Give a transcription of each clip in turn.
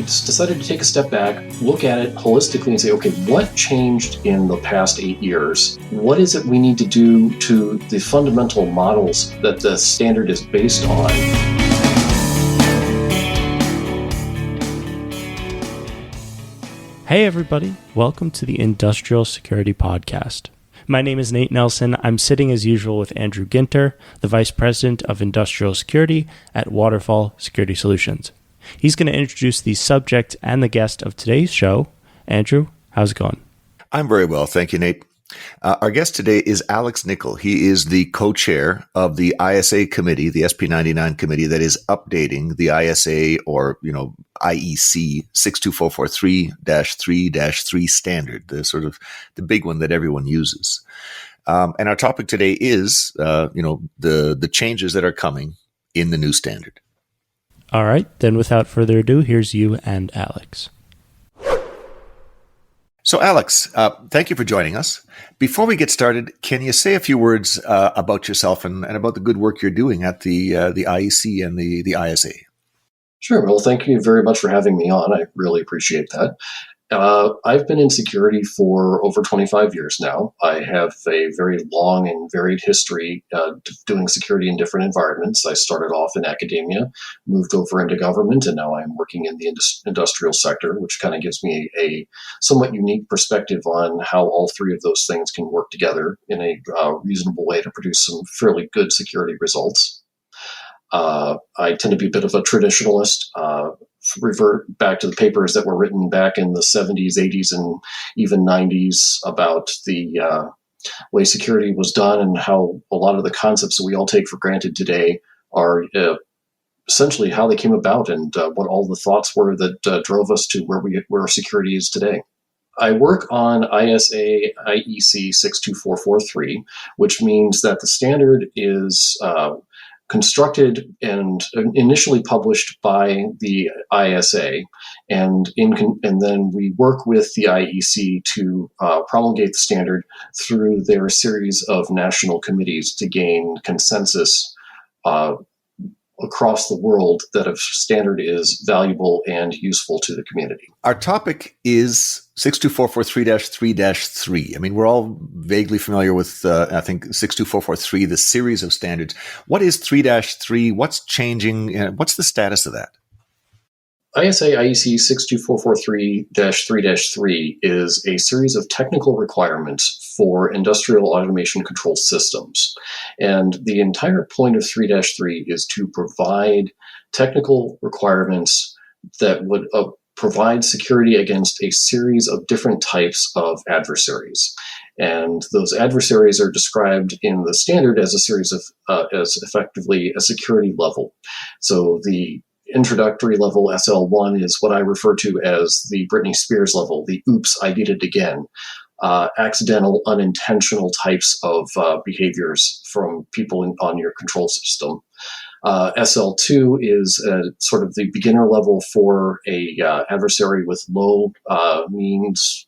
decided to take a step back, look at it holistically and say, okay, what changed in the past 8 years? What is it we need to do to the fundamental models that the standard is based on? Hey everybody, welcome to the Industrial Security Podcast. My name is Nate Nelson. I'm sitting as usual with Andrew Ginter, the Vice President of Industrial Security at Waterfall Security Solutions. He's going to introduce the subject and the guest of today's show. Andrew, how's it going? I'm very well, thank you, Nate. Our guest today is Alex Nickel. He is the co-chair of the ISA committee, the SP99 committee that is updating the ISA or, IEC 62443-3-3 standard, the sort of the big one that everyone uses. And our topic today is, the changes that are coming in the new standard. All right, then without further ado, here's you and Alex. So, Alex, thank you for joining us. Before we get started, can you say a few words about yourself and about the good work you're doing at the IEC and the ISA? Sure. Well, thank you very much for having me on. I really appreciate that. I've been in security for over 25 years now. I have a very long and varied history doing security in different environments. I started off in academia, moved over into government, and now I'm working in the industrial sector, which kind of gives me a somewhat unique perspective on how all three of those things can work together in a reasonable way to produce some fairly good security results. I tend to be a bit of a traditionalist, revert back to the papers that were written back in the 70s, 80s, and even 90s about the way security was done and how a lot of the concepts that we all take for granted today are essentially how they came about and what all the thoughts were that drove us to where security is today. I work on ISA IEC 62443, which means that the standard is constructed and initially published by the ISA, and then we work with the IEC to promulgate the standard through their series of national committees to gain consensus across the world that a standard is valuable and useful to the community. Our topic is 62443-3-3. I mean, we're all vaguely familiar with, I think, 62443, the series of standards. What is 3-3? What's changing? What's the status of that? ISA IEC 62443-3-3 is a series of technical requirements for industrial automation control systems. And the entire point of 3-3 is to provide technical requirements that would provide security against a series of different types of adversaries. And those adversaries are described in the standard as a series of, as effectively a security level. So the introductory level, SL1, is what I refer to as the Britney Spears level, the oops, I did it again. Accidental, unintentional types of behaviors from people on your control system. SL2 is sort of the beginner level for a adversary with low means,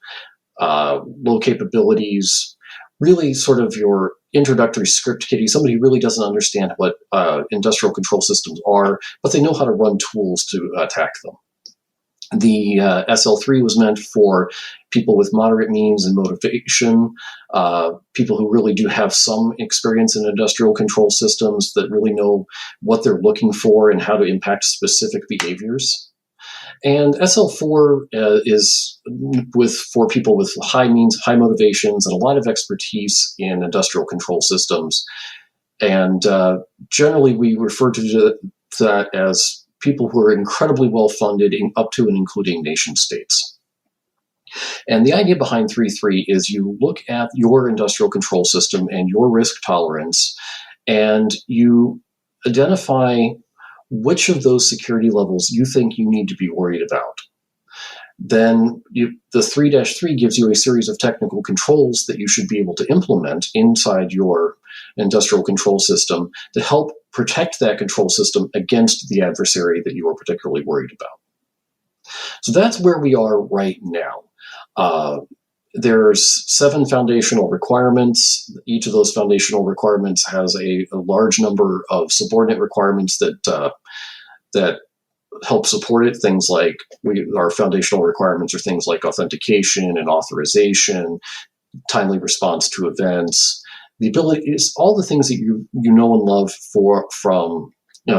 low capabilities, really sort of your introductory script kiddie, somebody who really doesn't understand what industrial control systems are, but they know how to run tools to attack them. The SL3 was meant for people with moderate means and motivation, people who really do have some experience in industrial control systems that really know what they're looking for and how to impact specific behaviors. And SL4 is for people with high means, high motivations, and a lot of expertise in industrial control systems. And generally, we refer to that as people who are incredibly well-funded up to and including nation states. And the idea behind 3.3 is you look at your industrial control system and your risk tolerance, and you identify which of those security levels you think you need to be worried about. Then the 3-3 gives you a series of technical controls that you should be able to implement inside your industrial control system to help protect that control system against the adversary that you are particularly worried about. So that's where we are right now. There's 7 foundational requirements. Each of those foundational requirements has a large number of subordinate requirements that help support it. Things like our foundational requirements are things like authentication and authorization, timely response to events. The ability is all the things that you know and love from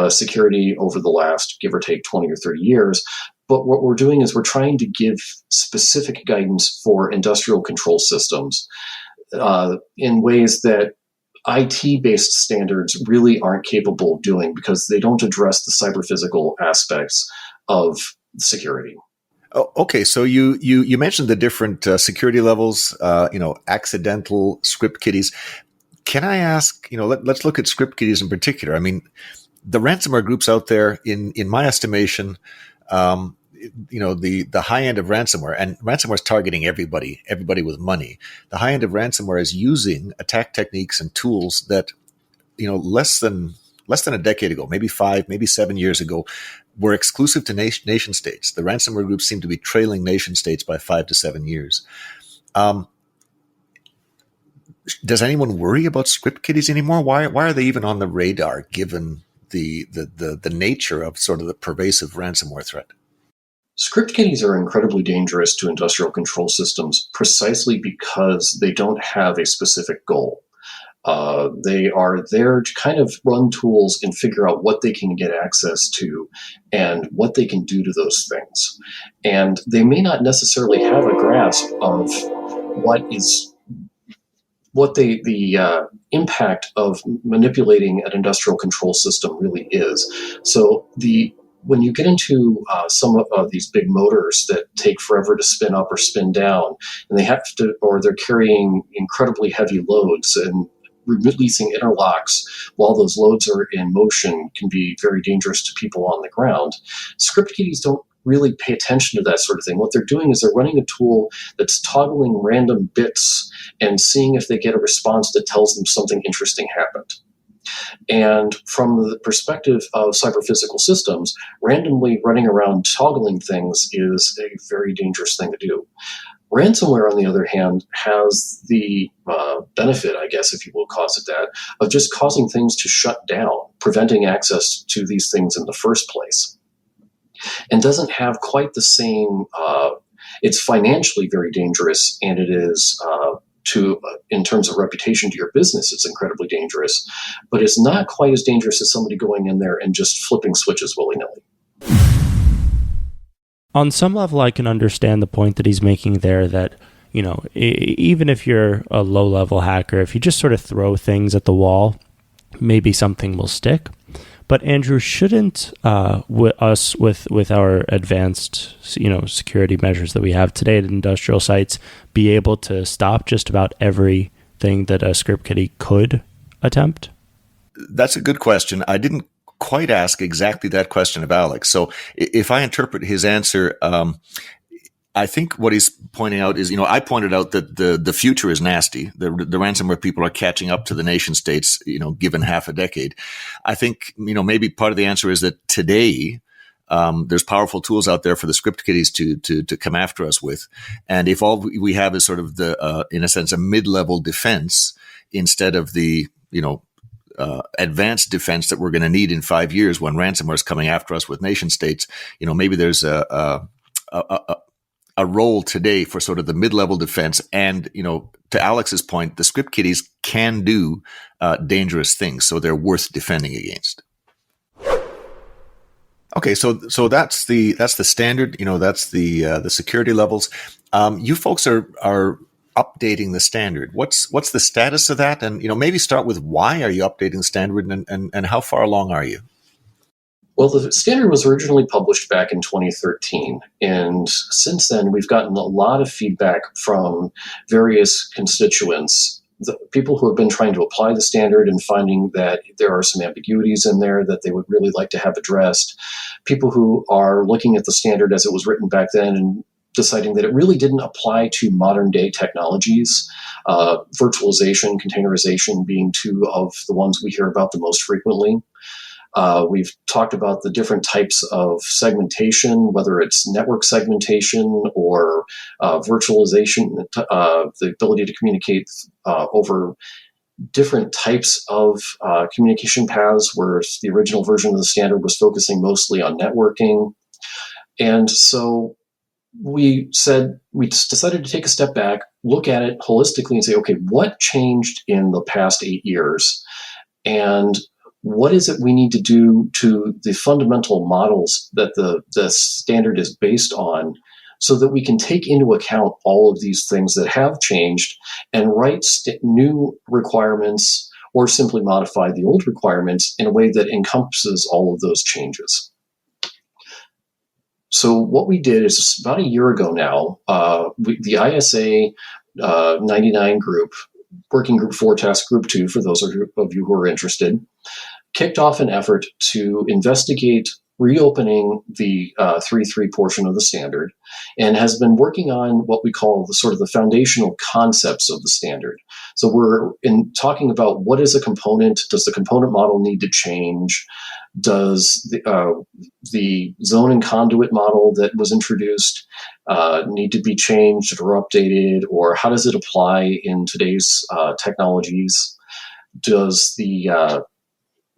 security over the last, give or take, 20 or 30 years. But what we're doing is we're trying to give specific guidance for industrial control systems in ways that IT-based standards really aren't capable of doing, because they don't address the cyber-physical aspects of security. Oh, okay, so you mentioned the different security levels, accidental script kiddies. Can I ask, let's look at script kiddies in particular. I mean, the ransomware groups out there, in my estimation, the high end of ransomware, and ransomware is targeting everybody with money. The high end of ransomware is using attack techniques and tools that, less than a decade ago, maybe 5, maybe 7 years ago, were exclusive to nation states. The ransomware groups seem to be trailing nation states by 5 to 7 years. Does anyone worry about script kiddies anymore? Why are they even on the radar, given the nature of sort of the pervasive ransomware threat? Script kiddies are incredibly dangerous to industrial control systems precisely because they don't have a specific goal. They are there to kind of run tools and figure out what they can get access to and what they can do to those things. And they may not necessarily have a grasp of the impact of manipulating an industrial control system really is. So when you get into some of these big motors that take forever to spin up or spin down, and they're carrying incredibly heavy loads and releasing interlocks while those loads are in motion, can be very dangerous to people on the ground. Script kiddies don't really pay attention to that sort of thing. What they're doing is they're running a tool that's toggling random bits and seeing if they get a response that tells them something interesting happened. And from the perspective of cyber-physical systems, randomly running around toggling things is a very dangerous thing to do. Ransomware, on the other hand, has the benefit, I guess, if you will call it that, of just causing things to shut down, preventing access to these things in the first place. And doesn't have quite the same, it's financially very dangerous, and it is in terms of reputation to your business, it's incredibly dangerous, but it's not quite as dangerous as somebody going in there and just flipping switches willy-nilly. On some level, I can understand the point that he's making there, that, even if you're a low-level hacker, if you just sort of throw things at the wall, maybe something will stick. But Andrew, shouldn't us with our advanced, security measures that we have today at industrial sites be able to stop just about everything that a script kiddie could attempt? That's a good question. I didn't quite ask exactly that question of Alex. So if I interpret his answer, I think what he's pointing out is, I pointed out that the future is nasty. The ransomware people are catching up to the nation states, given half a decade. I think, maybe part of the answer is that today, there's powerful tools out there for the script kiddies to come after us with. And if all we have is sort of in a sense, a mid-level defense instead of the, advanced defense that we're going to need in 5 years when ransomware is coming after us with nation states, maybe there's a role today for sort of the mid-level defense. And, to Alex's point, the script kiddies can do dangerous things, so they're worth defending against. Okay, so that's the standard, that's the security levels. You folks are updating the standard. What's the status of that? And, maybe start with why are you updating the standard, and how far along are you? Well, the standard was originally published back in 2013, and since then we've gotten a lot of feedback from various constituents, the people who have been trying to apply the standard and finding that there are some ambiguities in there that they would really like to have addressed, people who are looking at the standard as it was written back then and deciding that it really didn't apply to modern day technologies, virtualization, containerization being two of the ones we hear about the most frequently. We've talked about the different types of segmentation, whether it's network segmentation or virtualization, the ability to communicate over different types of communication paths, where the original version of the standard was focusing mostly on networking. And so we decided to take a step back, look at it holistically and say, okay, what changed in the past 8 years? And what is it we need to do to the fundamental models that the standard is based on, so that we can take into account all of these things that have changed and write new requirements, or simply modify the old requirements in a way that encompasses all of those changes. So what we did is, about a year ago now, the ISA 99 group, Working Group 4, Task Group 2, for those of you who are interested, kicked off an effort to investigate reopening the 3.3 portion of the standard, and has been working on what we call the foundational concepts of the standard. So we're talking about, what is a component? Does the component model need to change? Does the zone and conduit model that was introduced need to be changed or updated, or how does it apply in today's technologies?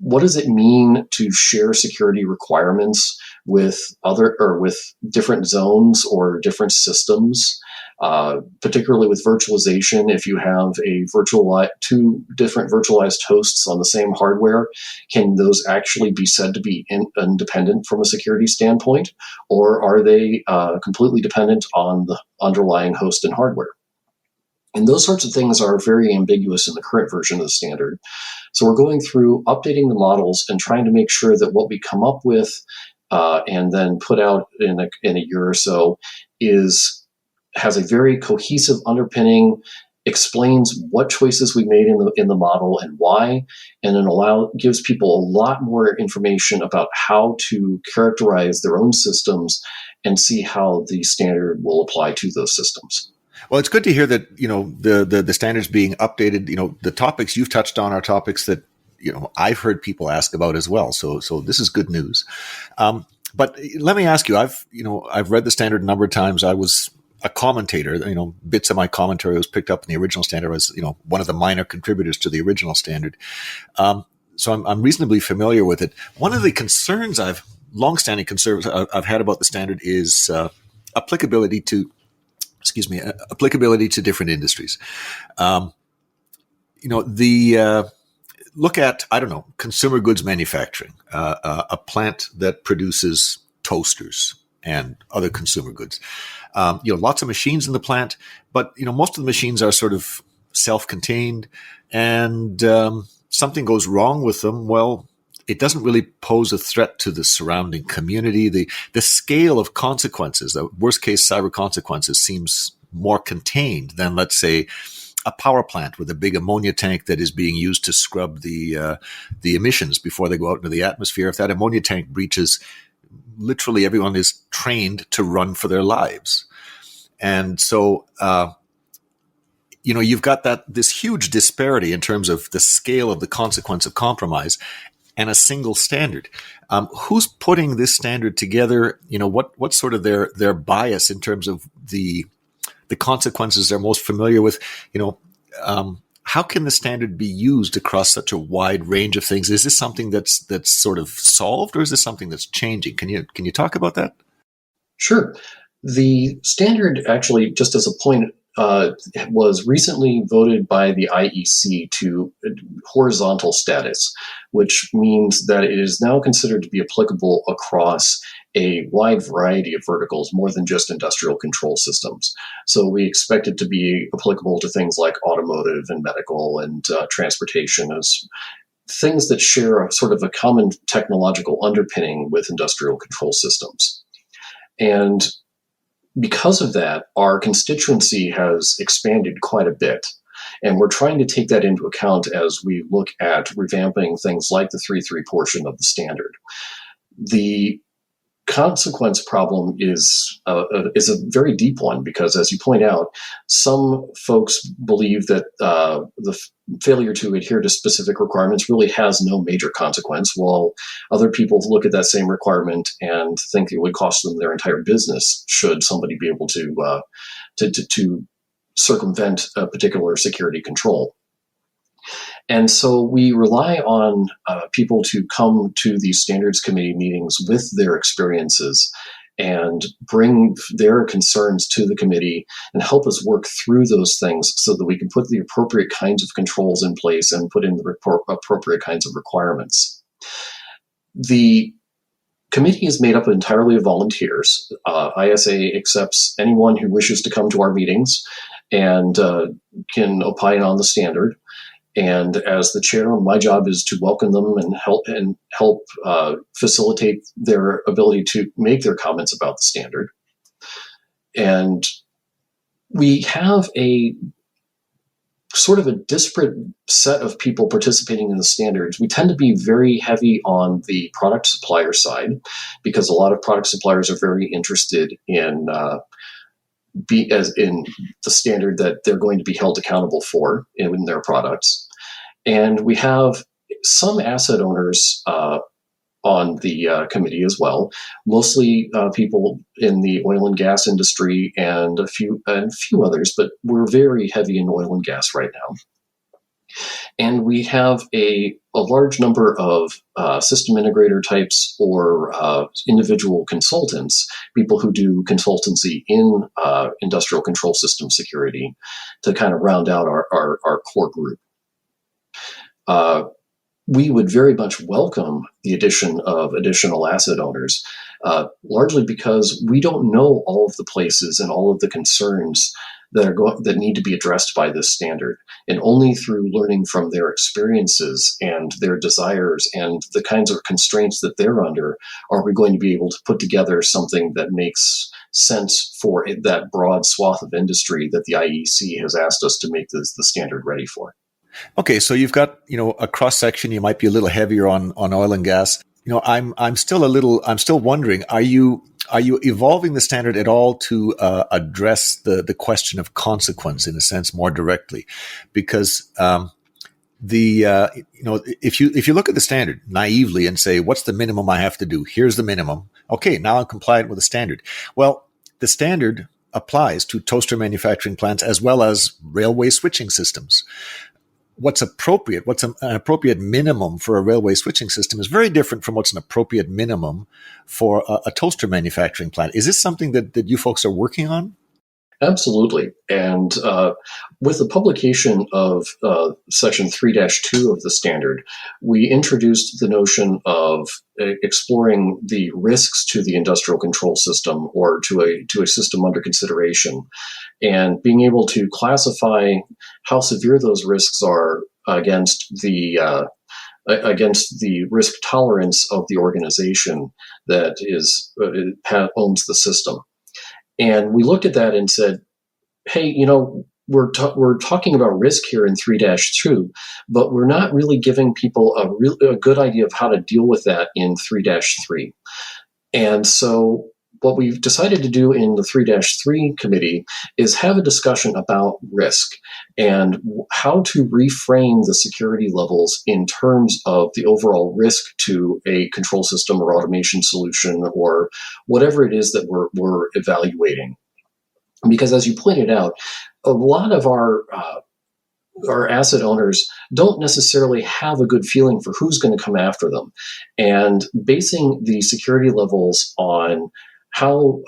What does it mean to share security requirements with different zones or different systems? Particularly with virtualization, if you have two different virtualized hosts on the same hardware, can those actually be said to be independent from a security standpoint, or are they completely dependent on the underlying host and hardware? And those sorts of things are very ambiguous in the current version of the standard. So we're going through updating the models and trying to make sure that what we come up with and then put out in a year or so has a very cohesive underpinning, explains what choices we made in the model and why, and then gives people a lot more information about how to characterize their own systems and see how the standard will apply to those systems. Well, it's good to hear that, the standards being updated. The topics you've touched on are topics that, I've heard people ask about as well. So this is good news. But let me ask you, I've read the standard a number of times. I was a commentator, bits of my commentary was picked up in the original standard. I was, one of the minor contributors to the original standard. So I'm reasonably familiar with it. One of the longstanding concerns I've had about the standard is applicability to different industries. Look at, consumer goods manufacturing, a plant that produces toasters and other consumer goods. Lots of machines in the plant, but, most of the machines are sort of self-contained, and something goes wrong with them. Well, it doesn't really pose a threat to the surrounding community. The scale of consequences, the worst case cyber consequences, seems more contained than, let's say, a power plant with a big ammonia tank that is being used to scrub the emissions before they go out into the atmosphere. If that ammonia tank breaches, literally everyone is trained to run for their lives. And so, you've got this huge disparity in terms of the scale of the consequence of compromise and a single standard. Who's putting this standard together? What's sort of their bias in terms of the consequences they're most familiar with? How can the standard be used across such a wide range of things? Is this something that's sort of solved, or is this something that's changing? Can you talk about that? Sure. The standard, actually, just as a point, was recently voted by the IEC to horizontal status, which means that it is now considered to be applicable across a wide variety of verticals, more than just industrial control systems. So we expect it to be applicable to things like automotive and medical and transportation, as things that share sort of a common technological underpinning with industrial control systems. And because of that, our constituency has expanded quite a bit. And we're trying to take that into account as we look at revamping things like the 3.3 portion of the standard. The consequence problem is a very deep one, because, as you point out, some folks believe that the failure to adhere to specific requirements really has no major consequence, while other people look at that same requirement and think it would cost them their entire business should somebody be able to circumvent a particular security control. And so we rely on people to come to these standards committee meetings with their experiences and bring their concerns to the committee and help us work through those things so that we can put the appropriate kinds of controls in place and put in the appropriate kinds of requirements. The committee is made up entirely of volunteers. ISA accepts anyone who wishes to come to our meetings and can opine on the standard. And as the chair, my job is to welcome them and help facilitate their ability to make their comments about the standard. And we have a sort of a disparate set of people participating in the standards. We tend to be very heavy on the product supplier side because a lot of product suppliers are very interested in in the standard that they're going to be held accountable for in their products. And we have some asset owners on the committee as well, mostly people in the oil and gas industry and a few others, but we're very heavy in oil and gas right now. And we have a large number of system integrator types or individual consultants, people who do consultancy in industrial control system security to kind of round out our core group. We would very much welcome the addition of additional asset owners, largely because we don't know all of the places and all of the concerns that need to be addressed by this standard. And only through learning from their experiences and their desires and the kinds of constraints that they're under are we going to be able to put together something that makes sense for that broad swath of industry that the IEC has asked us to make the standard ready for. Okay, so you've got, a cross section. You might be a little heavier on oil and gas. I'm still wondering, are you evolving the standard at all to address the question of consequence in a sense more directly? Because if you look at the standard naively and say, what's the minimum I have to do? Here's the minimum. Okay, now I'm compliant with the standard. Well, the standard applies to toaster manufacturing plants as well as railway switching systems. What's an appropriate minimum for a railway switching system is very different from what's an appropriate minimum for a toaster manufacturing plant. Is this something that you folks are working on? Absolutely. And with the publication of Section 3-2 of the standard, we introduced the notion of exploring the risks to the industrial control system or to a system under consideration, and being able to classify how severe those risks are against the risk tolerance of the organization that owns the system. And we looked at that and said, hey, we're talking about risk here in 3-2, but we're not really giving people a good idea of how to deal with that in 3-3. And so what we've decided to do in the 3-3 committee is have a discussion about risk and how to reframe the security levels in terms of the overall risk to a control system or automation solution or whatever it is that we're evaluating. Because as you pointed out, a lot of our asset owners don't necessarily have a good feeling for who's going to come after them. And basing the security levels on how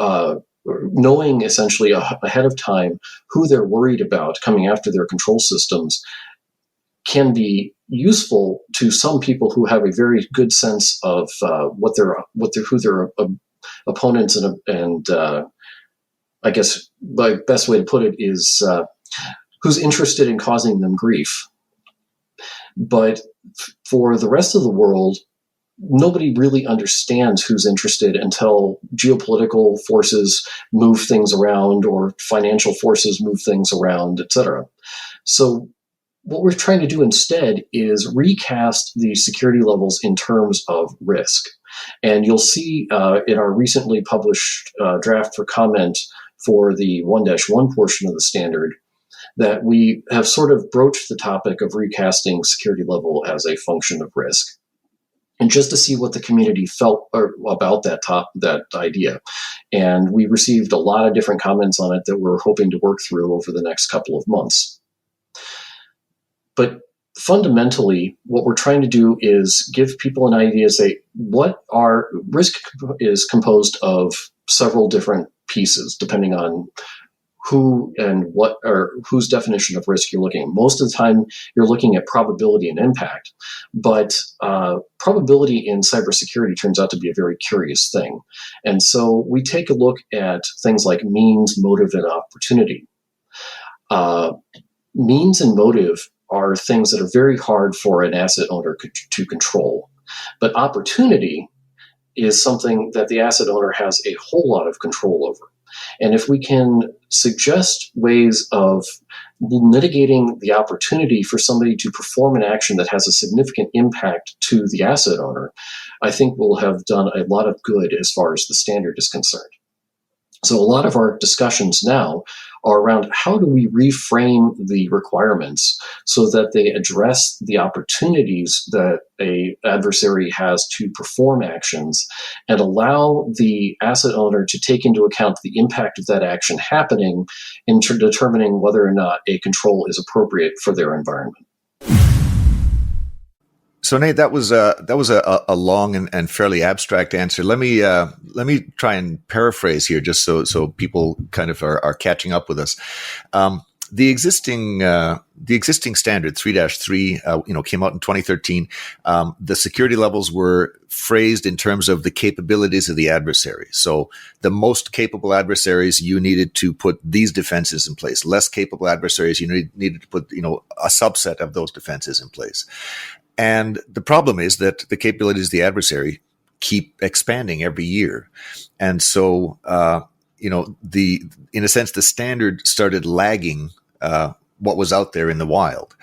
knowing essentially ahead of time who they're worried about coming after their control systems can be useful to some people who have a very good sense of who their opponents and I guess the best way to put it is who's interested in causing them grief. But for the rest of the world, nobody really understands who's interested until geopolitical forces move things around or financial forces move things around, etc. So what we're trying to do instead is recast the security levels in terms of risk. And you'll see in our recently published draft for comment for the 1-1 portion of the standard that we have sort of broached the topic of recasting security level as a function of risk. And just to see what the community felt about that idea. And we received a lot of different comments on it that we're hoping to work through over the next couple of months. But fundamentally, what we're trying to do is give people an idea, say, risk is composed of several different pieces, depending on who and what, or whose definition of risk you're looking at. Most of the time, you're looking at probability and impact, but probability in cybersecurity turns out to be a very curious thing. And so we take a look at things like means, motive, and opportunity. Means and motive are things that are very hard for an asset owner to control. But opportunity is something that the asset owner has a whole lot of control over. And if we can suggest ways of mitigating the opportunity for somebody to perform an action that has a significant impact to the asset owner, I think we'll have done a lot of good as far as the standard is concerned. So a lot of our discussions now are around how do we reframe the requirements so that they address the opportunities that an adversary has to perform actions and allow the asset owner to take into account the impact of that action happening in determining whether or not a control is appropriate for their environment. So Nate, that was a long and fairly abstract answer. Let me try and paraphrase here, just so people kind of are catching up with us. The existing standard 3-3, came out in 2013. The security levels were phrased in terms of the capabilities of the adversary. So the most capable adversaries, you needed to put these defenses in place. Less capable adversaries, you needed to put, a subset of those defenses in place. And the problem is that the capabilities of the adversary keep expanding every year. And so, in a sense, the standard started lagging what was out there in the wild.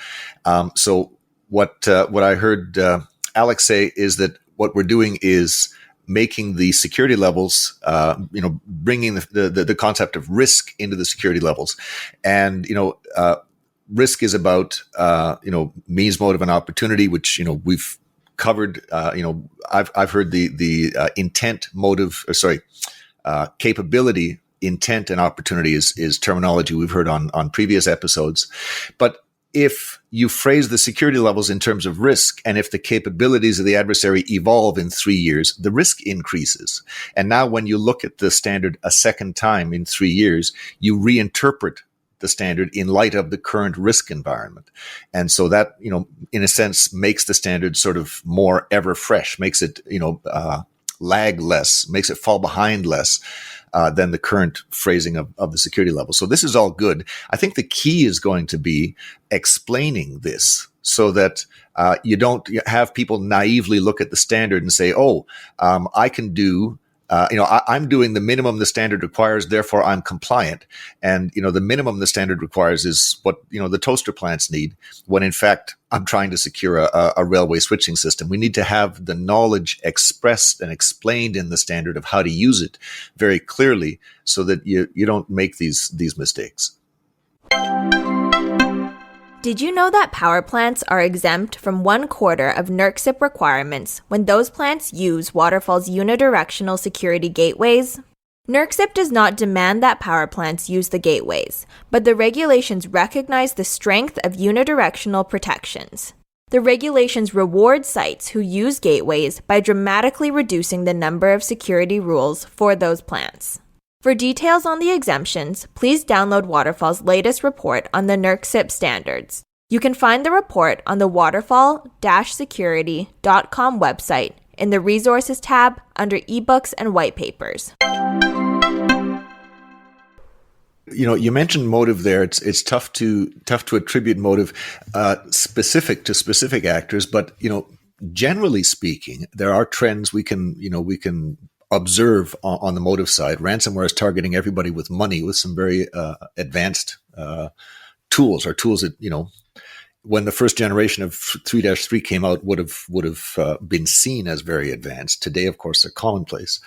So what I heard Alex say is that what we're doing is making the security levels, bringing the concept of risk into the security levels. And, risk is about, means, motive, and opportunity, which, we've covered. I've heard the intent, motive, capability, intent, and opportunity is terminology we've heard on previous episodes. But if you phrase the security levels in terms of risk, and if the capabilities of the adversary evolve in 3 years, the risk increases. And now when you look at the standard a second time in 3 years, you reinterpret the standard in light of the current risk environment. And so that, in a sense, makes the standard sort of more ever fresh, makes it, lag less, makes it fall behind less than the current phrasing of the security level. So this is all good. I think the key is going to be explaining this so that you don't have people naively look at the standard and say, I can do I'm doing the minimum the standard requires, therefore I'm compliant. And, the minimum the standard requires is what, the toaster plants need, when in fact I'm trying to secure a railway switching system. We need to have the knowledge expressed and explained in the standard of how to use it very clearly so that you don't make these mistakes. Did you know that power plants are exempt from 1/4 of NERC requirements when those plants use Waterfall's unidirectional security gateways? NERC does not demand that power plants use the gateways, but the regulations recognize the strength of unidirectional protections. The regulations reward sites who use gateways by dramatically reducing the number of security rules for those plants. For details on the exemptions, please download Waterfall's latest report on the NERC standards. You can find the report on the waterfall-security.com website in the Resources tab under eBooks and White Papers. You mentioned motive there. It's tough to attribute motive specific to specific actors, but generally speaking, there are trends we can observe on the motive side. Ransomware is targeting everybody with money with some very advanced tools, or tools that, when the first generation of 3-3 came out would have been seen as very advanced. Today, of course, they're commonplace.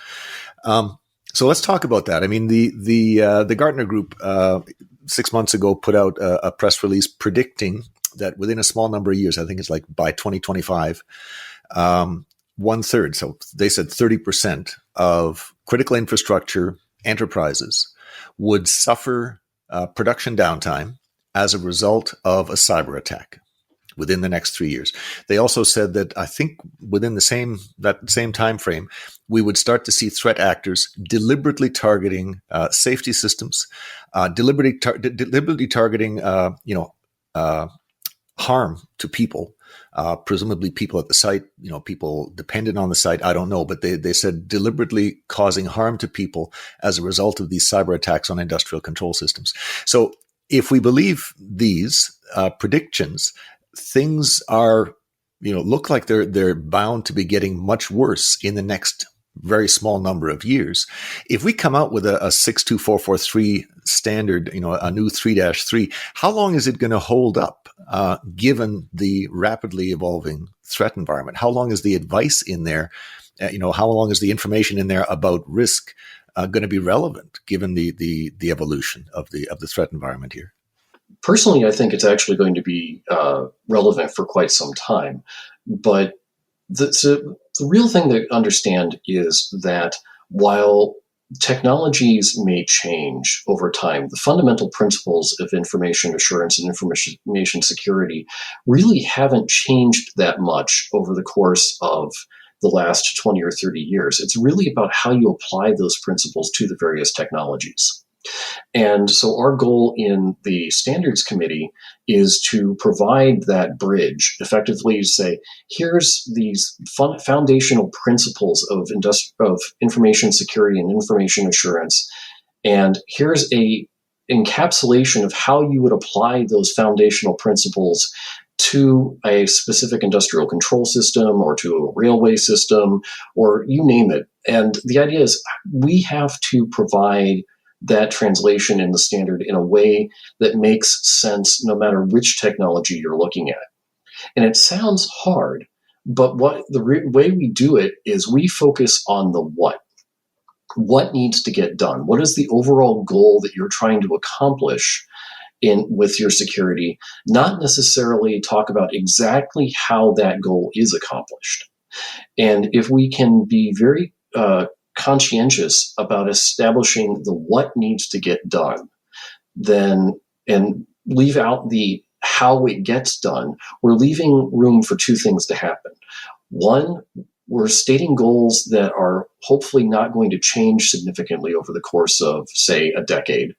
So let's talk about that. I mean, the Gartner Group 6 months ago put out a press release predicting that within a small number of years, I think it's like by 2025, 1/3, so they said 30% of critical infrastructure enterprises would suffer production downtime as a result of a cyber attack. within the next 3 years. They also said that I think within that same time frame, we would start to see threat actors deliberately targeting safety systems, deliberately targeting harm to people, presumably people at the site, people dependent on the site. I don't know, but they said deliberately causing harm to people as a result of these cyber attacks on industrial control systems. So if we believe these predictions, things are, look like they're bound to be getting much worse in the next very small number of years. If we come out with a 62443 standard, a new 3-3, how long is it going to hold up, given the rapidly evolving threat environment? How long is the advice in there? How long is the information in there about risk going to be relevant, given the evolution of the threat environment here? Personally, I think it's actually going to be relevant for quite some time. But the real thing to understand is that while technologies may change over time, the fundamental principles of information assurance and information security really haven't changed that much over the course of the last 20 or 30 years. It's really about how you apply those principles to the various technologies. And so our goal in the Standards Committee is to provide that bridge, effectively to say, here's these foundational principles of information security and information assurance, and here's a encapsulation of how you would apply those foundational principles to a specific industrial control system or to a railway system, or you name it. And the idea is we have to provide that translation in the standard in a way that makes sense no matter which technology you're looking at. And it sounds hard, but way we do it is we focus on the what. What needs to get done? What is the overall goal that you're trying to accomplish with your security? Not necessarily talk about exactly how that goal is accomplished. And if we can be very conscientious about establishing the what needs to get done, and leave out the how it gets done, we're leaving room for two things to happen. One, we're stating goals that are hopefully not going to change significantly over the course of, say, a decade.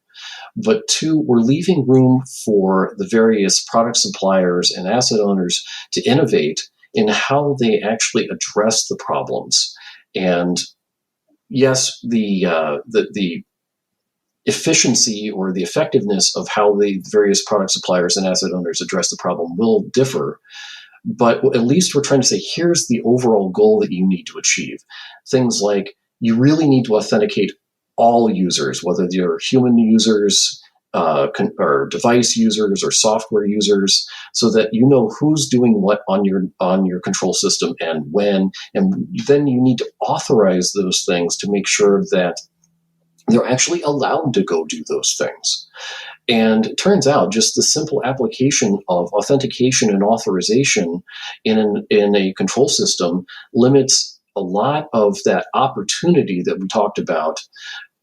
But two, we're leaving room for the various product suppliers and asset owners to innovate in how they actually address the problems. And yes, the efficiency or the effectiveness of how the various product suppliers and asset owners address the problem will differ. But at least we're trying to say, here's the overall goal that you need to achieve. Things like you really need to authenticate all users, whether they're human users, or device users or software users, so that you know who's doing what on your control system and when. And then you need to authorize those things to make sure that they're actually allowed to go do those things. And it turns out just the simple application of authentication and authorization in a control system limits a lot of that opportunity that we talked about,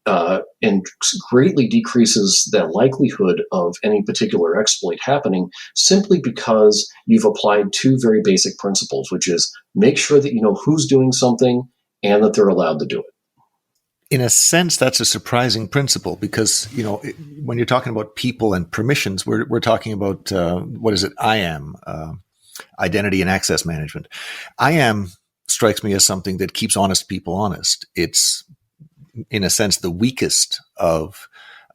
and greatly decreases the likelihood of any particular exploit happening, simply because you've applied two very basic principles, which is make sure that you know who's doing something and that they're allowed to do it. In a sense, that's a surprising principle because, when you're talking about people and permissions, we're talking about, IAM, identity and access management. IAM strikes me as something that keeps honest people honest. It's, in a sense, the weakest of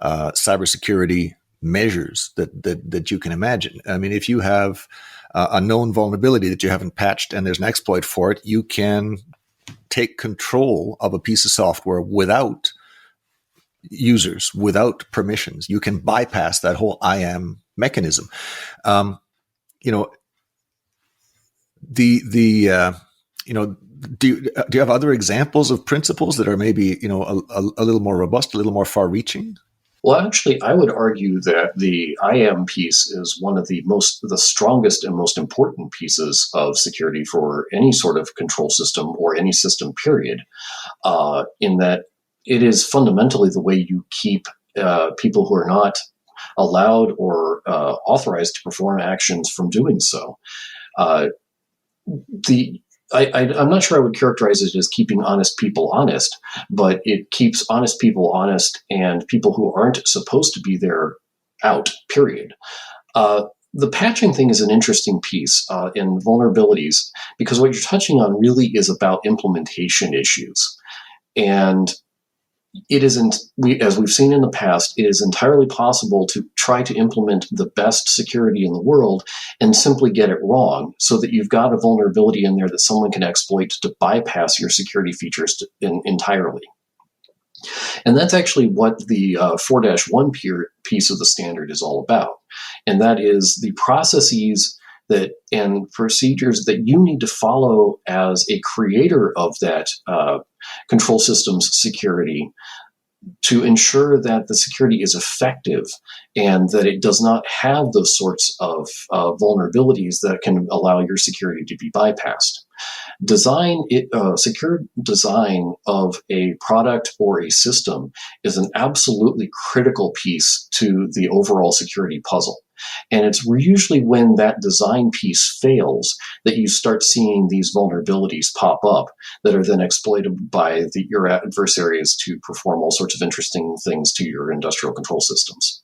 cybersecurity measures that you can imagine. I mean, if you have a known vulnerability that you haven't patched and there's an exploit for it, you can take control of a piece of software without users, without permissions. You can bypass that whole IAM mechanism. Do you have other examples of principles that are maybe, a little more robust, a little more far-reaching? Well, actually, I would argue that the IAM piece is one of the strongest and most important pieces of security for any sort of control system or any system, period, in that it is fundamentally the way you keep people who are not allowed or authorized to perform actions from doing so. I'm not sure I would characterize it as keeping honest people honest, but it keeps honest people honest and people who aren't supposed to be there out, period. The patching thing is an interesting piece in vulnerabilities, because what you're touching on really is about implementation issues. And it isn't, as we've seen in the past, it is entirely possible to try to implement the best security in the world and simply get it wrong, so that you've got a vulnerability in there that someone can exploit to bypass your security features entirely. And that's actually what the 4-1 piece of the standard is all about. And that is the processes and procedures that you need to follow as a creator of that control systems security to ensure that the security is effective and that it does not have those sorts of vulnerabilities that can allow your security to be bypassed. Secure design of a product or a system is an absolutely critical piece to the overall security puzzle. And it's usually when that design piece fails that you start seeing these vulnerabilities pop up that are then exploited by your adversaries to perform all sorts of interesting things to your industrial control systems.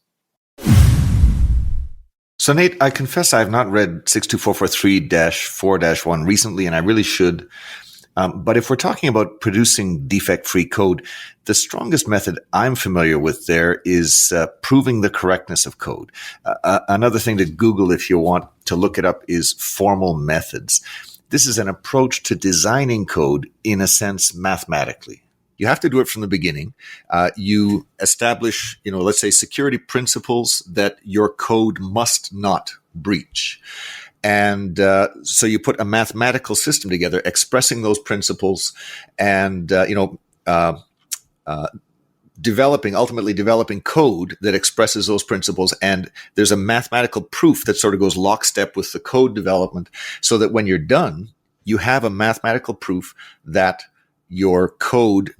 So, Nate, I confess I have not read 62443-4-1 recently, and I really should. But if we're talking about producing defect-free code, the strongest method I'm familiar with there is proving the correctness of code. Another thing to Google if you want to look it up is formal methods. This is an approach to designing code, in a sense, mathematically. You have to do it from the beginning. You establish, let's say, security principles that your code must not breach. And so you put a mathematical system together expressing those principles and, ultimately developing code that expresses those principles. And there's a mathematical proof that sort of goes lockstep with the code development, so that when you're done, you have a mathematical proof that your code,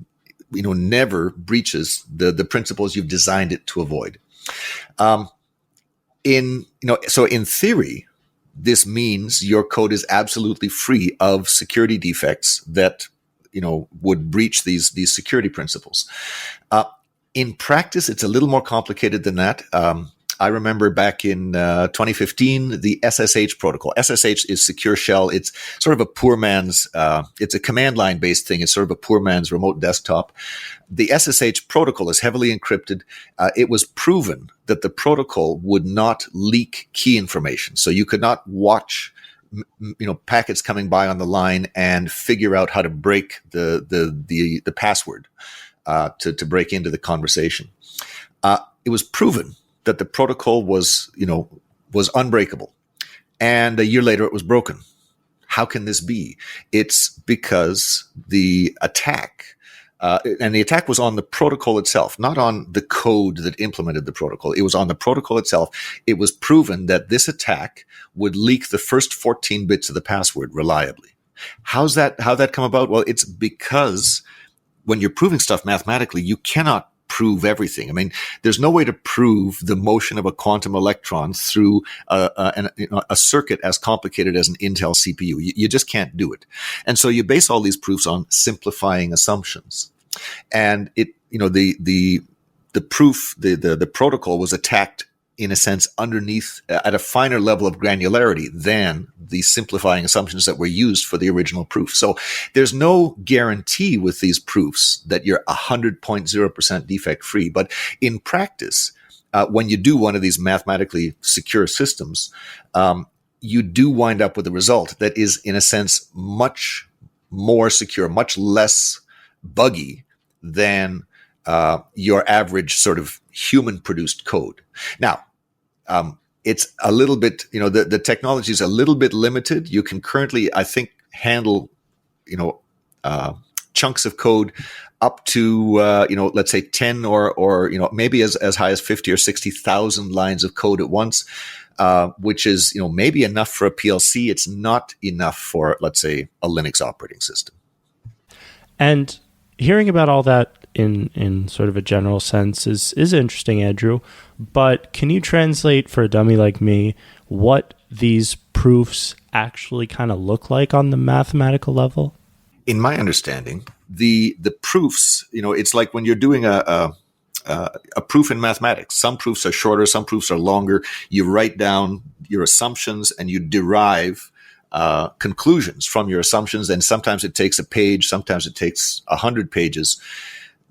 never breaches the principles you've designed it to avoid. So in theory, this means your code is absolutely free of security defects that, would breach these security principles. In practice, it's a little more complicated than that. I remember back in 2015, the SSH protocol. SSH is Secure Shell. It's sort of a poor man's, it's a command line based thing. It's sort of a poor man's remote desktop. The SSH protocol is heavily encrypted. It was proven that the protocol would not leak key information. So you could not watch packets coming by on the line and figure out how to break the password to break into the conversation. It was proven that the protocol was unbreakable. And a year later, it was broken. How can this be? It's because the attack, and the attack was on the protocol itself, not on the code that implemented the protocol. It was on the protocol itself. It was proven that this attack would leak the first 14 bits of the password reliably. How'd that come about? Well, it's because when you're proving stuff mathematically, you cannot prove everything. I mean, there's no way to prove the motion of a quantum electron through a circuit as complicated as an Intel CPU. You just can't do it. And so you base all these proofs on simplifying assumptions. And the proof, the protocol was attacked in a sense underneath at a finer level of granularity than the simplifying assumptions that were used for the original proof. So there's no guarantee with these proofs that you're 100.0% defect free. But in practice, when you do one of these mathematically secure systems, you do wind up with a result that is, in a sense, much more secure, much less buggy than your average sort of human-produced code. Now, it's a little bit, the technology is a little bit limited. You can currently, I think, handle, chunks of code up to, let's say 10 or maybe as high as 50 or 60,000 lines of code at once, which is, maybe enough for a PLC. It's not enough for, let's say, a Linux operating system. And hearing about all that, in sort of a general sense is interesting, Andrew. But can you translate for a dummy like me what these proofs actually kind of look like on the mathematical level? In my understanding, the proofs, it's like when you're doing a proof in mathematics. Some proofs are shorter, some proofs are longer. You write down your assumptions and you derive conclusions from your assumptions. And sometimes it takes a page, sometimes it takes 100 pages.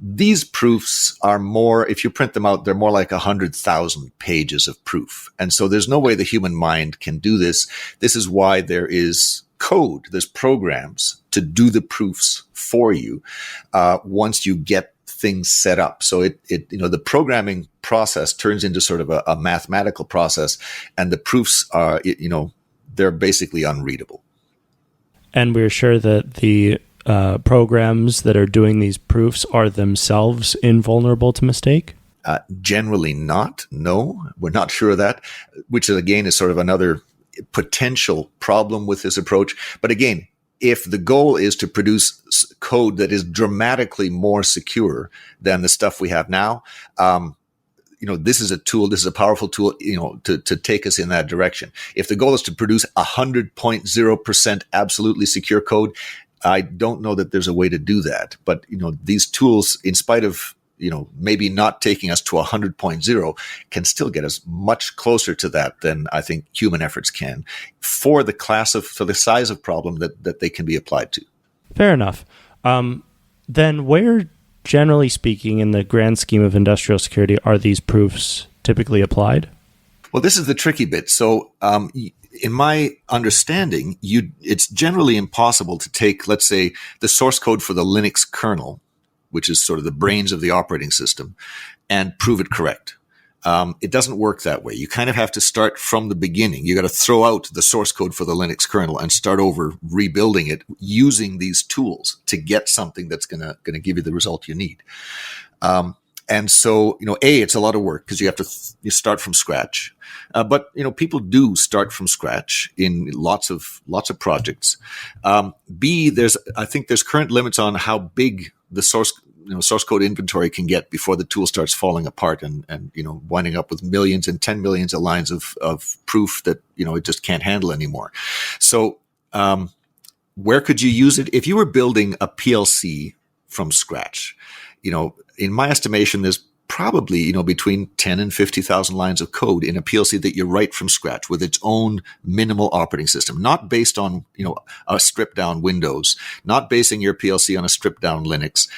These proofs are more, if you print them out, they're more like 100,000 pages of proof. And so there's no way the human mind can do this. This is why there is code, there's programs to do the proofs for you once you get things set up. So the programming process turns into sort of a mathematical process, and the proofs are, they're basically unreadable. And we're sure that the programs that are doing these proofs are themselves invulnerable to mistake? Generally not. No, we're not sure of that, which again is sort of another potential problem with this approach. But again, if the goal is to produce code that is dramatically more secure than the stuff we have now, this is a tool, this is a powerful tool, to take us in that direction. If the goal is to produce 100.0% absolutely secure code, I don't know that there's a way to do that. But, these tools, in spite of, maybe not taking us to 100.0, can still get us much closer to that than I think human efforts can for the size of problem that they can be applied to. Fair enough. Then where, generally speaking, in the grand scheme of industrial security, are these proofs typically applied? Well, this is the tricky bit. So, in my understanding, it's generally impossible to take, let's say, the source code for the Linux kernel, which is sort of the brains of the operating system, and prove it correct. It doesn't work that way. You kind of have to start from the beginning. You got to throw out the source code for the Linux kernel and start over rebuilding it using these tools to get something that's going to give you the result you need. And so, it's a lot of work because you have to you start from scratch. But people do start from scratch in lots of projects. B, I think there's current limits on how big the source code inventory can get before the tool starts falling apart and winding up with millions and 10 millions of lines of proof that it just can't handle anymore. So where could you use it? If you were building a PLC from scratch, in my estimation, there's probably, between 10 and 50,000 lines of code in a PLC that you write from scratch with its own minimal operating system, not based on, a stripped down Windows, not basing your PLC on a stripped down Linux.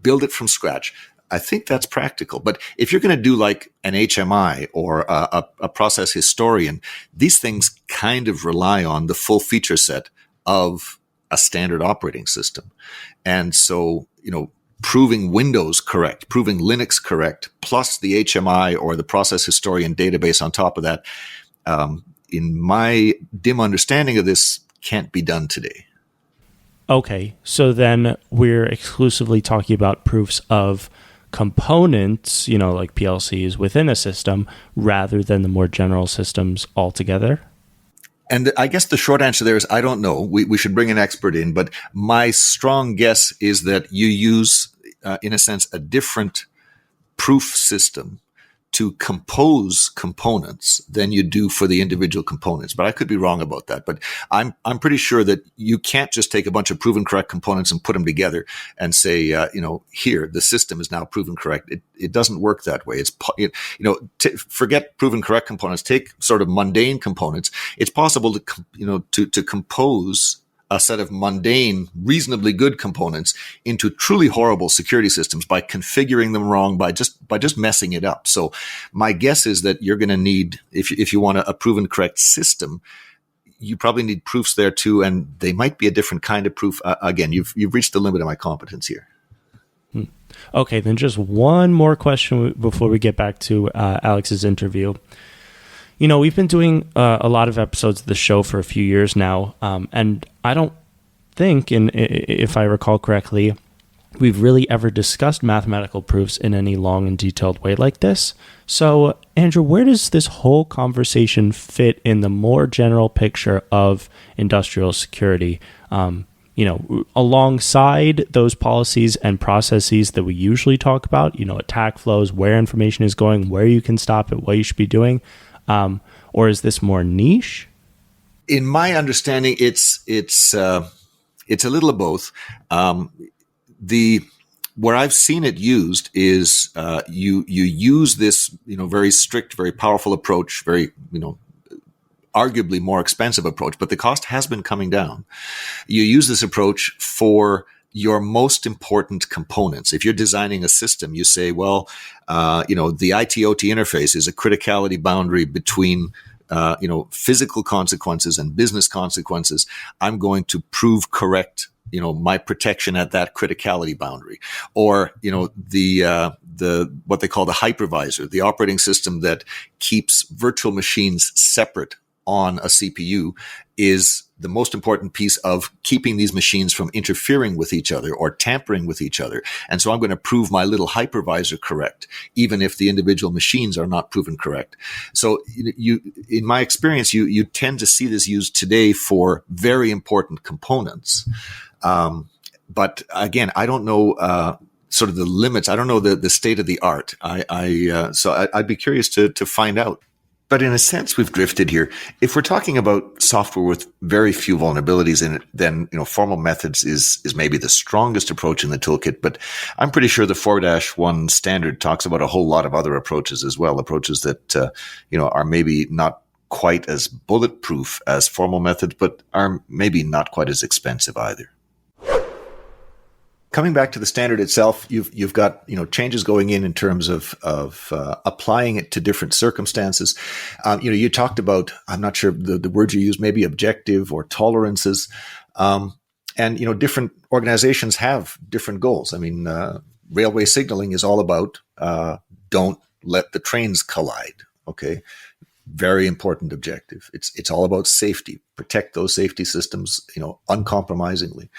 Build it from scratch. I think that's practical. But if you're going to do like an HMI or a process historian, these things kind of rely on the full feature set of a standard operating system. And so, proving Windows correct, proving Linux correct, plus the HMI or the process historian database on top of that, in my dim understanding of this, can't be done today. Okay, so then we're exclusively talking about proofs of components, like PLCs within a system, rather than the more general systems altogether? And I guess the short answer there is I don't know. We should bring an expert in, but my strong guess is that you use, in a sense, a different proof system to compose components than you do for the individual components. But I could be wrong about that. But I'm pretty sure that you can't just take a bunch of proven correct components and put them together and say, here, the system is now proven correct. It doesn't work that way. Forget proven correct components. Take sort of mundane components. It's possible to compose a set of mundane, reasonably good components into truly horrible security systems by configuring them wrong, by just messing it up. So my guess is that you're going to need, if you want a proven correct system, you probably need proofs there too, and they might be a different kind of proof. Again, you've reached the limit of my competence here. Okay, then just one more question before we get back to Alex's interview. We've been doing a lot of episodes of the show for a few years now, and I don't think, if I recall correctly, we've really ever discussed mathematical proofs in any long and detailed way like this. So, Andrew, where does this whole conversation fit in the more general picture of industrial security? alongside those policies and processes that we usually talk about, attack flows, where information is going, where you can stop it, what you should be doing? Or is this more niche? In my understanding, it's a little of both. Where I've seen it used is you use this very strict, very powerful approach, very arguably more expensive approach, but the cost has been coming down. You use this approach for your most important components. If you're designing a system, you say, well, the IT-OT interface is a criticality boundary between physical consequences and business consequences. I'm going to prove correct my protection at that criticality boundary. Or, the what they call the hypervisor, the operating system that keeps virtual machines separate on a CPU, is the most important piece of keeping these machines from interfering with each other or tampering with each other. And so I'm going to prove my little hypervisor correct, even if the individual machines are not proven correct. So in my experience, you tend to see this used today for very important components. But again, I don't know sort of the limits. I don't know the state of the art. So I'd be curious to find out. But in a sense, we've drifted here. If we're talking about software with very few vulnerabilities in it, then formal methods is maybe the strongest approach in the toolkit. But I'm pretty sure the 4-1 standard talks about a whole lot of other approaches as well, approaches that are maybe not quite as bulletproof as formal methods, but are maybe not quite as expensive either. Coming back to the standard itself, you've got changes going in terms of applying it to different circumstances. You talked about, I'm not sure the word you used, maybe objective or tolerances, and different organizations have different goals. I mean, railway signaling is all about don't let the trains collide. Okay, very important objective. It's all about safety, protect those safety systems, uncompromisingly.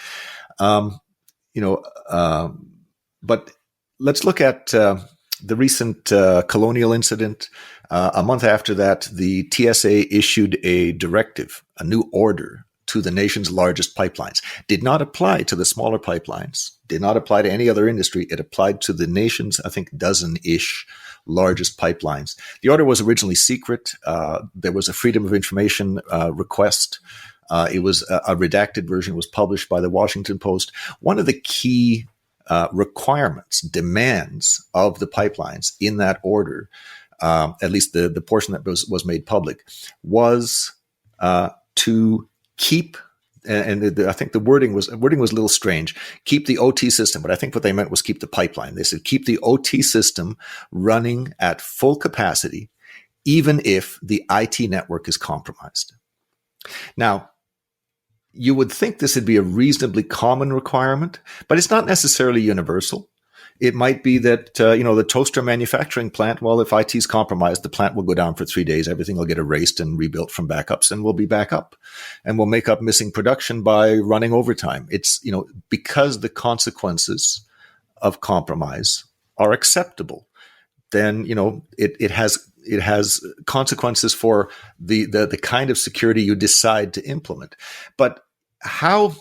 But let's look at the recent Colonial incident. A month after that, the TSA issued a directive, a new order to the nation's largest pipelines. Did not apply to the smaller pipelines, did not apply to any other industry. It applied to the nation's, I think, dozen-ish largest pipelines. The order was originally secret. There was a Freedom of Information request. It was a redacted version, was published by the Washington Post. One of the key requirements, demands of the pipelines in that order, at least the portion that was made public, was to keep, and I think the wording was a little strange, keep the OT system, but I think what they meant was keep the pipeline. They said keep the OT system running at full capacity, even if the IT network is compromised. Now, you would think this would be a reasonably common requirement, but it's not necessarily universal. It might be that, the toaster manufacturing plant, well, if IT is compromised, the plant will go down for 3 days. Everything will get erased and rebuilt from backups, and we'll be back up. And we'll make up missing production by running overtime. It's, because the consequences of compromise are acceptable, then, it has consequences for the kind of security you decide to implement. But how,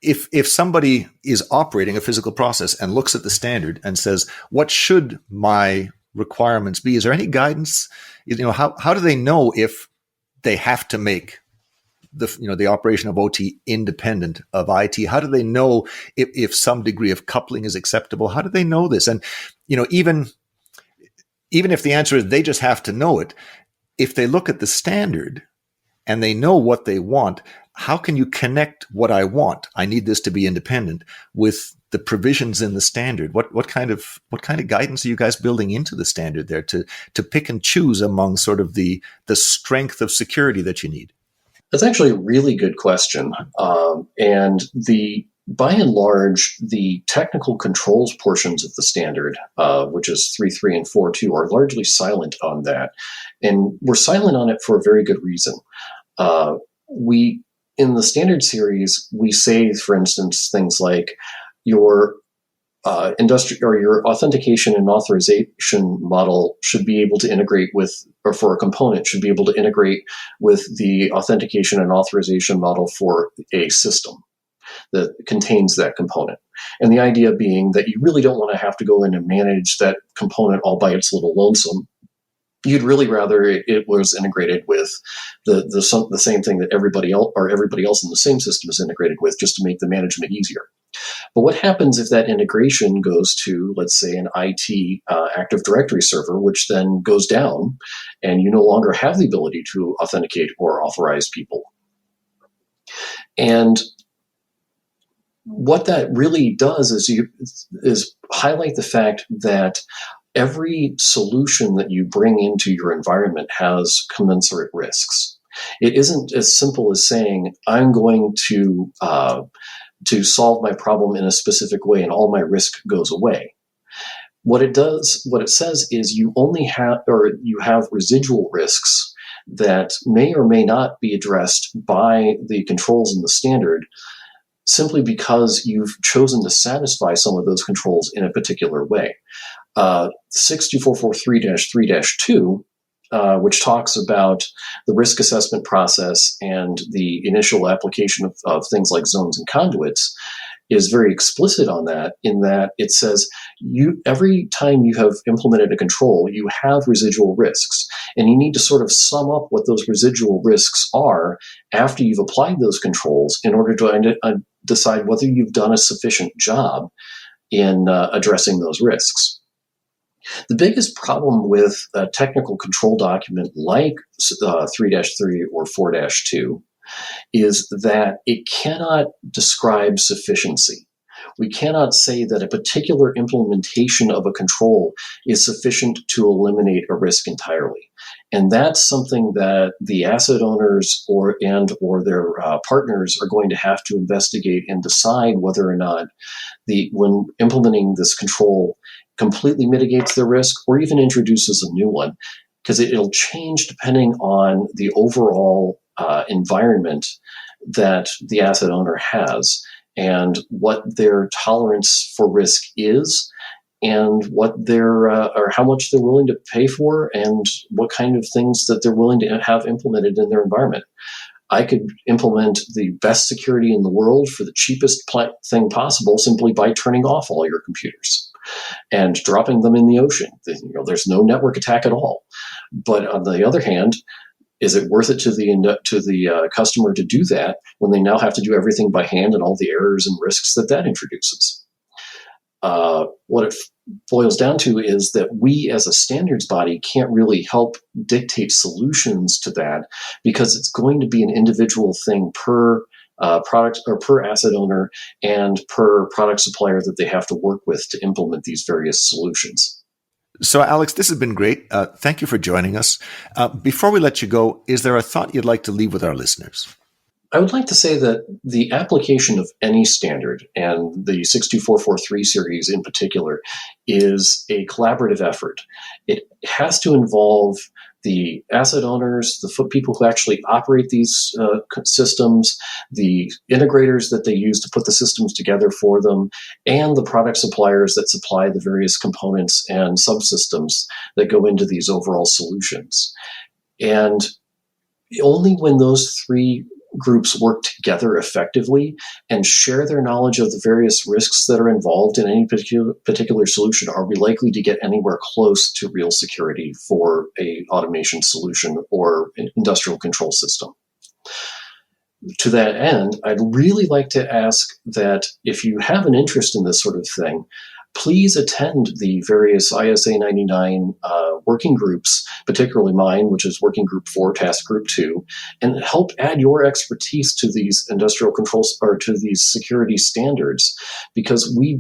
if somebody is operating a physical process and looks at the standard and says, what should my requirements be? Is there any guidance? How do they know if they have to make the operation of OT independent of IT? How do they know if some degree of coupling is acceptable? How do they know this? And, even if the answer is they just have to know it, if they look at the standard and they know what they want, how can you connect what I want? I need this to be independent with the provisions in the standard. What kind of guidance are you guys building into the standard there to pick and choose among sort of the strength of security that you need? That's actually a really good question. And by and large, the technical controls portions of the standard, which is 3.3 and 4.2, are largely silent on that. And we're silent on it for a very good reason. In the standard series, we say, for instance, things like your your authentication and authorization model should be able to integrate with, or for a component should be able to integrate with the authentication and authorization model for a system. that contains that component. And the idea being that you really don't want to have to go in and manage that component all by its little lonesome. You'd really rather it was integrated with the same thing that everybody else in the same system is integrated with, just to make the management easier. But what happens if that integration goes to, let's say, an IT Active Directory server, which then goes down, and you no longer have the ability to authenticate or authorize people? And what that really does is highlight the fact that every solution that you bring into your environment has commensurate risks. It isn't as simple as saying, I'm going to solve my problem in a specific way and all my risk goes away. What it says is you have residual risks that may or may not be addressed by the controls in the standard, simply because you've chosen to satisfy some of those controls in a particular way. 62443-3-2, which talks about the risk assessment process and the initial application of things like zones and conduits, is very explicit on that, in that it says every time you have implemented a control, you have residual risks, and you need to sort of sum up what those residual risks are after you've applied those controls in order to decide whether you've done a sufficient job in addressing those risks. The biggest problem with a technical control document like 3-3 or 4-2 is that it cannot describe sufficiency. We cannot say that a particular implementation of a control is sufficient to eliminate a risk entirely. And that's something that the asset owners or their partners are going to have to investigate and decide whether or not when implementing this control completely mitigates the risk or even introduces a new one, because it'll change depending on the overall environment that the asset owner has and what their tolerance for risk is, and what or how much they're willing to pay for, and what kind of things that they're willing to have implemented in their environment. I could implement the best security in the world for the cheapest thing possible simply by turning off all your computers and dropping them in the ocean. There's no network attack at all. But on the other hand, is it worth it to the customer to do that when they now have to do everything by hand and all the errors and risks that introduces? What it boils down to is that we as a standards body can't really help dictate solutions to that, because it's going to be an individual thing per product or per asset owner and per product supplier that they have to work with to implement these various solutions. So, Alex, this has been great. Thank you for joining us. Before we let you go, is there a thought you'd like to leave with our listeners? I would like to say that the application of any standard, and the 62443 series in particular, is a collaborative effort. It has to involve the asset owners, the people who actually operate these systems, the integrators that they use to put the systems together for them, and the product suppliers that supply the various components and subsystems that go into these overall solutions. And only when those three groups work together effectively and share their knowledge of the various risks that are involved in any particular solution are we likely to get anywhere close to real security for a automation solution or an industrial control system. To that end, I'd really like to ask that if you have an interest in this sort of thing, please attend the various ISA 99 working groups, particularly mine, which is Working Group 4, Task Group 2, and help add your expertise to these industrial controls or to these security standards, because we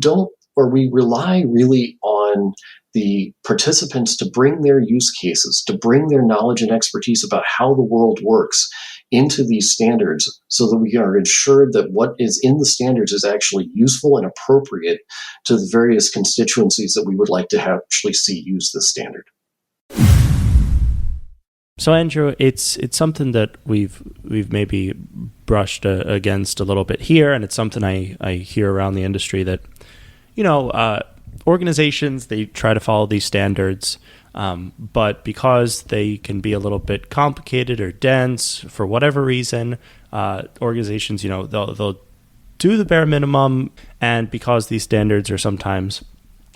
rely really on the participants to bring their use cases, to bring their knowledge and expertise about how the world works into these standards, so that we are ensured that what is in the standards is actually useful and appropriate to the various constituencies that we would like to actually see use this standard. So, Andrew, it's something that we've maybe brushed against a little bit here, and it's something I hear around the industry that, organizations, they try to follow these standards, but because they can be a little bit complicated or dense for whatever reason, organizations, they'll do the bare minimum. And because these standards are sometimes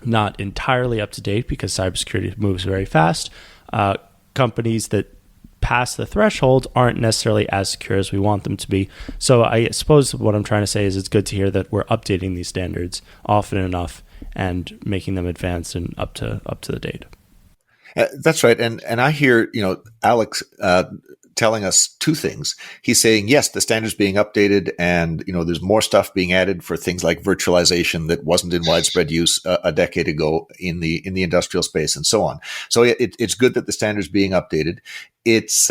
not entirely up to date because cybersecurity moves very fast, companies that pass the threshold aren't necessarily as secure as we want them to be. So I suppose what I'm trying to say is it's good to hear that we're updating these standards often enough and making them advanced and up to the date. That's right. And I hear, Alex telling us two things. He's saying, yes, the standard's being updated and, there's more stuff being added for things like virtualization that wasn't in widespread use a decade ago in the industrial space and so on. So it's good that the standard's being updated. It's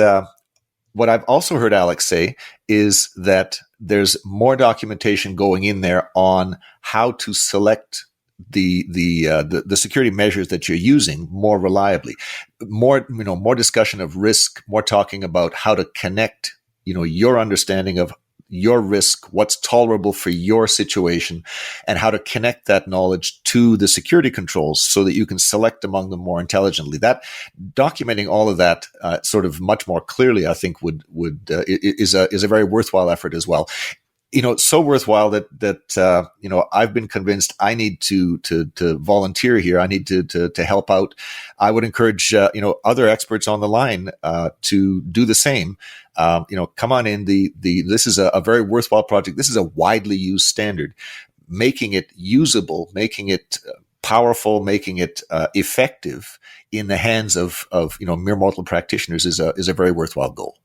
what I've also heard Alex say is that there's more documentation going in there on how to select the security measures that you're using more reliably, more discussion of risk, more talking about how to connect, your understanding of your risk, what's tolerable for your situation, and how to connect that knowledge to the security controls so that you can select among them more intelligently. That documenting all of that sort of much more clearly, I think is a very worthwhile effort as well. So worthwhile that I've been convinced I need to volunteer here. I need to help out. I would encourage other experts on the line to do the same. Come on in. This is a very worthwhile project. This is a widely used standard. Making it usable, making it powerful, making it effective in the hands of mere mortal practitioners is a very worthwhile goal.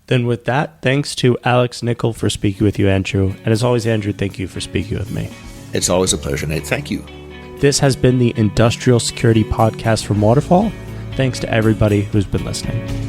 Then with that, thanks to Alex Nichol for speaking with you, Andrew. And as always, Andrew, thank you for speaking with me. It's always a pleasure, Nate. Thank you. This has been the Industrial Security Podcast from Waterfall. Thanks to everybody who's been listening.